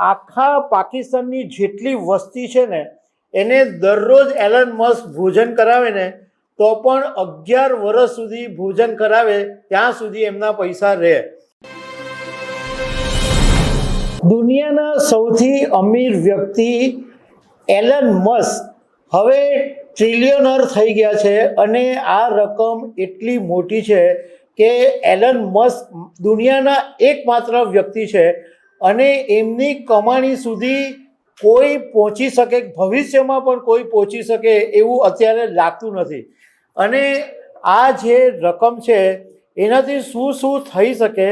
આખા પાકિસ્તાનની જેટલી વસ્તી છે ને એને દરરોજ એલન મસ્ક ભોજન કરાવે ને તો પણ 11 વર્ષ સુધી ભોજન કરાવે ત્યાં સુધી એમના પૈસા રહે. દુનિયાના સૌથી અમીર વ્યક્તિ એલન મસ્ક હવે ટ્રિલિયનર થઈ ગયા છે અને આ રકમ એટલી મોટી છે કે એલન મસ્ક દુનિયાના એકમાત્ર વ્યક્તિ છે અને એમની કમાણી સુધી કોઈ પહોંચી શકે, ભવિષ્યમાં પણ કોઈ પહોંચી શકે એવું અત્યારે લાગતું નથી. અને આ જે રકમ છે એનાથી શું શું થઈ શકે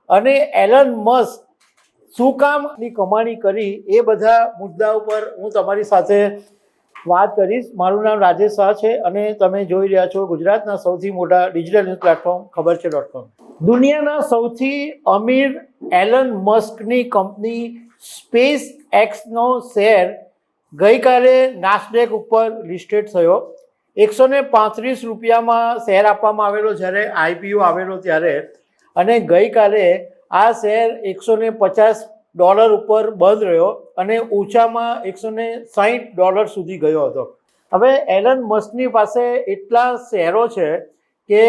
અને એલન મસ્ક શું કામની કમાણી કરી એ બધા મુદ્દા ઉપર હું તમારી સાથે વાત કરીશ. મારું નામ રાજેશ શાહ છે અને તમે જોઈ રહ્યા છો ગુજરાતના સૌથી મોટા ડિજિટલ ન્યૂઝ પ્લેટફોર્મ ખબરછે.com. દુનિયાના સૌથી અમીર એલન મસ્કની કંપની સ્પેસ એક્સનો શેર ગઈકાલે નાસ્ડેક ઉપર લિસ્ટેડ થયો. 135 રૂપિયામાં શેર આપવામાં આવેલો જ્યારે આઈપીઓ આવેલો ત્યારે, અને ગઈકાલે આ શેર $150 ઉપર બંધ રહ્યો અને ઊંચામાં $160 સુધી ગયો હતો. હવે એલન મસ્કની પાસે એટલા શેરો છે કે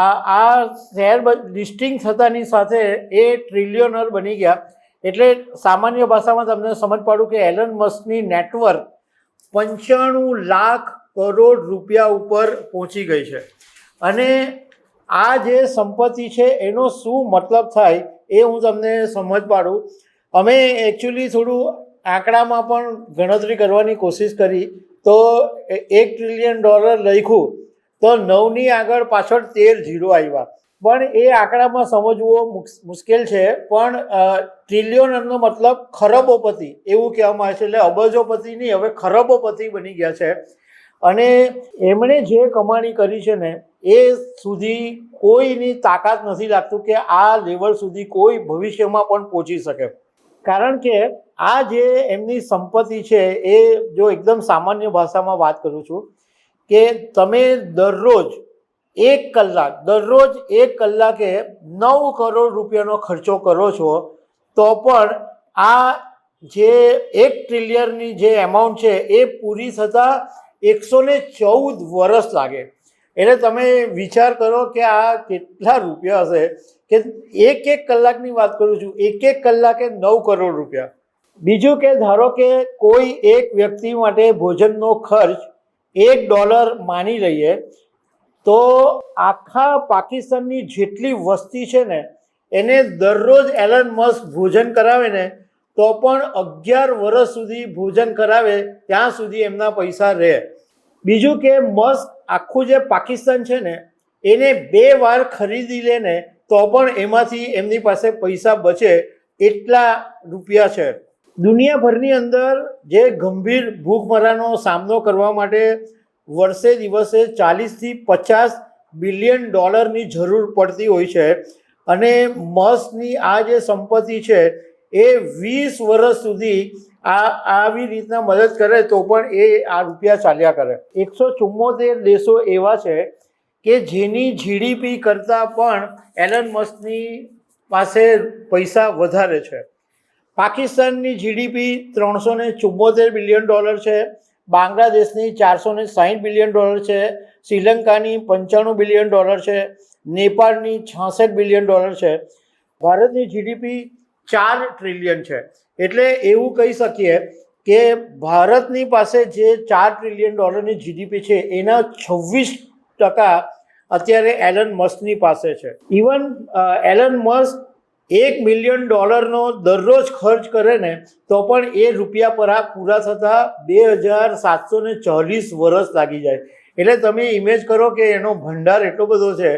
આ શેર લિસ્ટિંગ થતાની સાથે એ ટ્રિલિયનર બની ગયા. એટલે સામાન્ય ભાષામાં તમને સમજ પાડું કે એલન મસ્કની નેટવર્ક 95 લાખ કરોડ રૂપિયા ઉપર પહોંચી ગઈ છે. અને આ જે સંપત્તિ છે એનો શું મતલબ થાય એ હું તમને સમજ પાડું. અમે એકચ્યુઅલી થોડું આંકડામાં પણ ગણતરી કરવાની કોશિશ કરી તો $1 ટ્રિલિયન લખ્યું તો 9ની આગળ પાછળ 13 ઝીરો આવ્યા. પણ એ આંકડામાં સમજવો મુશ્કેલ છે. પણ ટ્રિલિયનનો મતલબ ખરબોપતિ એવું કહેવામાં આવે છે. એટલે અબજોપતિ નહીં, હવે ખરબોપતિ બની ગયા છે. અને એમણે જે કમાણી કરી છે ને એ સુધી કોઈની તાકાત નથી લાગતું કે આ લેવલ સુધી કોઈ ભવિષ્યમાં પણ પહોંચી શકે. કારણ કે આ જે એમની સંપત્તિ છે એ જો એકદમ સામાન્ય ભાષામાં વાત કરું છું કે તમે દરરોજ 1 કલાકે 9 કરોડ રૂપિયાનો ખર્ચો કરો છો તો પણ આ જે 1 ટ્રિલિયનની જે એમાઉન્ટ છે એ પૂરી થતાં 114 વર્ષ લાગે. એટલે તમે વિચાર કરો કે આ કેટલા રૂપિયા હશે કે એક કલાકની વાત કરું છું, 1 કલાકે 9 કરોડ રૂપિયા. બીજું કે ધારો કે કોઈ એક વ્યક્તિ માટે ભોજનનો ખર્ચ $1 માની લઈએ તો આખા પાકિસ્તાનની જેટલી વસ્તી છે ને એને દરરોજ એલન મસ્ક ભોજન કરાવે ને તો પણ 11 વર્ષ સુધી ભોજન કરાવે ત્યાં સુધી એમના પૈસા રહે. બીજું કે મસ્ક આખું જે પાકિસ્તાન છે ને એને 2 વાર ખરીદી લે ને તો પણ એમાંથી એમની પાસે પૈસા બચે એટલા રૂપિયા છે. દુનિયાભરની અંદર જે ગંભીર ભૂખમરાનો સામનો કરવા માટે વર્ષે દિવસે 40થી 50 બિલિયન ડોલરની જરૂર પડતી હોય છે. અને મસ્કની આ જે સંપત્તિ છે એ 20 વર્ષ સુધી આવી રીતના મદદ કરે તો પણ એ આ રૂપિયા ચાલ્યા કરે. 174 દેશો એવા છે કે જેની જીડીપી કરતાં પણ એલન મસ્કની પાસે પૈસા વધારે છે. પાકિસ્તાનની જીડીપી $374 બિલિયન છે, બાંગ્લાદેશની $460 બિલિયન છે, શ્રીલંકાની $95 બિલિયન છે, નેપાળની $66 બિલિયન છે. ભારતની જીડીપી 4 ટ્રિલિયન છે. એટલે એવું કહી શકીએ કે ભારતની પાસે જે $4 ટ્રિલિયન જીડીપી છે એના 26% અત્યારે એલન મસ્કની પાસે છે. ઇવન એલન મસ્ક $1 મિલિયન દરરોજ ખર્ચ કરે ને તો પણ એ રૂપિયા પૂરા થતાં 2740 વર્ષ લાગી જાય. એટલે તમે ઇમેજ કરો કે એનો ભંડાર એટલો બધો છે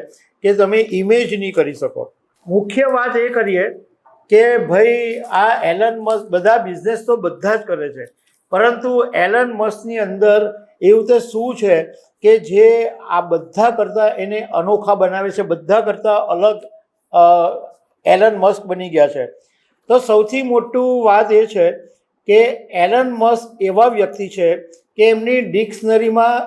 કે તમે ઇમેજ નહીં કરી શકો. મુખ્ય વાત એ કરીએ કે ભાઈ આ એલન મસ્ક બધા બિઝનેસ તો બધા જ કરે છે, પરંતુ એલન મસ્કની અંદર એવું તે શું છે કે જે આ બધા કરતાં એને અનોખા બનાવે છે, બધા કરતાં અલગ એલન મસ્ક બની ગયા છે. તો સૌથી મોટું વાત એ છે કે એલન મસ્ક એવા વ્યક્તિ છે કે એમની ડિક્શનરીમાં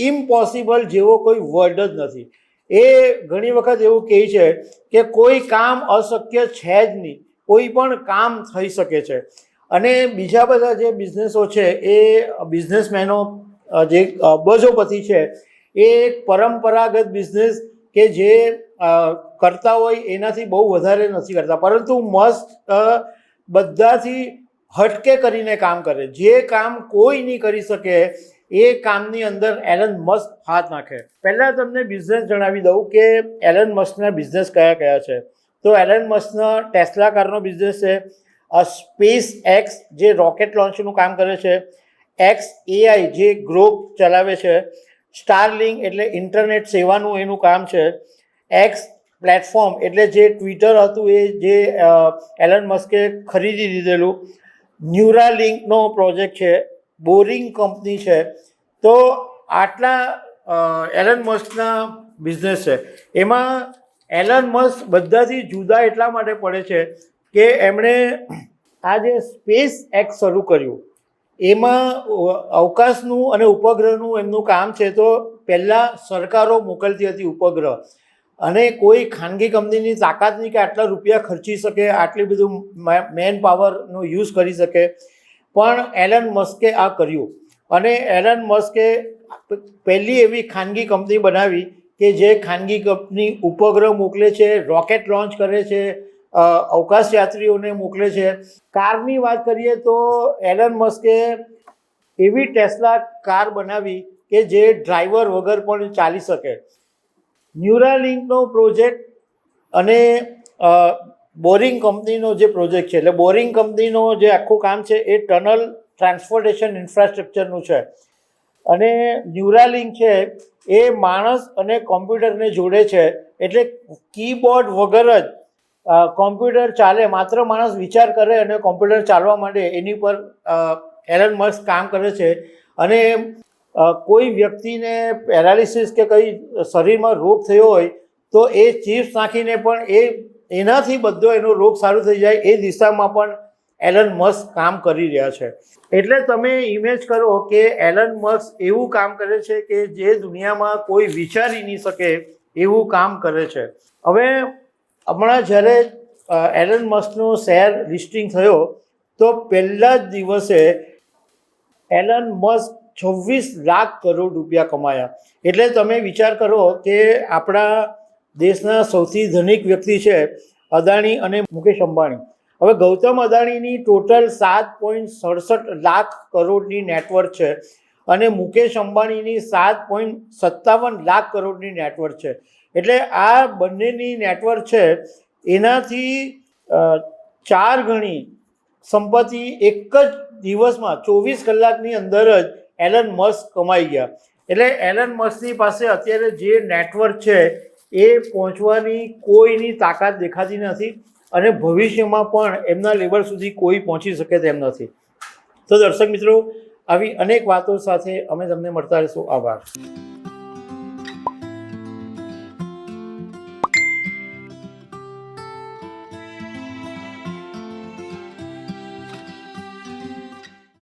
ઇમ્પોસિબલ જેવો કોઈ વર્ડ જ નથી. એ ઘણી વખત એવું કહે છે કે કોઈ કામ અશક્ય છે જ નહીં, કોઈ પણ કામ થઈ શકે છે. અને બીજા બધા જે બિઝનેસો છે એ બિઝનેસમેનો જે અબજોપતિ છે એ એક પરંપરાગત બિઝનેસ કે જે કરતા હોય એનાથી બહુ વધારે નથી કરતા, પરંતુ મસ્ક બધાથી હટકે કરીને કામ કરે. જે કામ કોઈ નહીં કરી શકે એ કામની અંદર એલન મસ્ક હાથ નાખે. પહેલાં તમને બિઝનેસ જણાવી દઉં કે એલન મસ્કના બિઝનેસ કયા કયા છે. તો એલન મસ્કનો ટેસ્લા કારનો બિઝનેસ છે, સ્પેસ એક્સ જે રોકેટ લોન્ચનું કામ કરે છે, XAI જે ગ્રોપ ચલાવે છે, સ્ટારલિંક એટલે ઇન્ટરનેટ સેવાનું એનું કામ છે, એક્સ પ્લેટફોર્મ એટલે જે ટ્વિટર હતું એ જે એલન મસ્કે ખરીદી લીધેલું, ન્યુરાલિંકનો પ્રોજેક્ટ છે, બોરિંગ કંપની છે. તો આટલા એલન મસ્કના બિઝનેસ છે. એમાં એલન મસ્ક બધાથી જુદા એટલા માટે પડે છે કે એમણે આ જે સ્પેસ એક્સ શરૂ કર્યું એમાં અવકાશનું અને ઉપગ્રહનું એમનું કામ છે. તો પહેલાં સરકારો મોકલતી હતી ઉપગ્રહ, અને કોઈ ખાનગી કંપનીની તાકાત નહીં કે આટલા રૂપિયા ખર્ચી શકે, આટલી બધું મેન પાવરનો યુઝ કરી શકે, પણ એલન મસ્કે આ કર્યું. અને એલન મસ્કે પહેલી એવી ખાનગી કંપની બનાવી કે જે ખાનગી કંપની ઉપગ્રહ મોકલે છે, રોકેટ લોન્ચ કરે છે, અવકાશ યાત્રીઓને મોકલે છે. કારની વાત કરીએ તો એલન મસ્કે એવી ટેસ્લા કાર બનાવી કે જે ડ્રાઈવર વગર પણ ચાલી શકે. ન્યુરાલિંકનો પ્રોજેક્ટ અને બોરિંગ કંપનીનો જે પ્રોજેક્ટ છે, એટલે બોરિંગ કંપનીનો જે આખું કામ છે એ ટનલ ટ્રાન્સપોર્ટેશન ઇન્ફ્રાસ્ટ્રક્ચરનું છે. અને ન્યુરાલિંક છે એ માણસ અને કોમ્પ્યુટરને જોડે છે, એટલે કીબોર્ડ વગર જ કોમ્પ્યુટર ચાલે, માત્ર માણસ વિચાર કરે અને કોમ્પ્યુટર ચાલવા માંડે એની પર એલન મસ્ક કામ કરે છે. અને કોઈ વ્યક્તિને પેરાલિસિસ કે કંઈ શરીરમાં રોગ થયો હોય તો એ ચિપ્સ નાખીને પણ એનાથી બધો એનો રોગ સારો થઈ જાય એ દિશામાં પણ એલન મસ્ક કામ કરી રહ્યા છે. એટલે તમે ઇમેજ કરો કે એલન મસ્ક એવું કામ કરે છે કે જે દુનિયામાં કોઈ વિચારી નહીં શકે એવું કામ કરે છે. હવે હમણાં જ્યારે એલન મસ્કનો શેર લિસ્ટિંગ થયો તો પહેલા જ દિવસે એલન મસ્ક 26 લાખ કરોડ રૂપિયા કમાયા. એટલે તમે વિચાર કરો કે આપણા દેશના સૌથી ધનિક વ્યક્તિ છે અદાણી અને મુકેશ અંબાણી. હવે ગૌતમ અદાણીની ટોટલ 7.67 લાખ કરોડની નેટવર્થ છે અને મુકેશ અંબાણીની 7.57 લાખ કરોડની નેટવર્થ છે. એટલે આ બંનેની નેટવર્થ છે એનાથી 4 ગણી સંપત્તિ એક જ દિવસમાં 24 કલાકની અંદર જ એલન મસ્ક કમાઈ ગયા. એટલે એલન મસ્કની પાસે અત્યારે જે નેટવર્ક છે એ પહોંચવાની કોઈની તાકાત દેખાતી નથી અને ભવિષ્યમાં પણ એમના લેવલ સુધી કોઈ પહોંચી શકે તેમ નથી. તો દર્શક મિત્રો, આવી અનેક વાતો સાથે અમે તમને મળતા રહીશું. આભાર.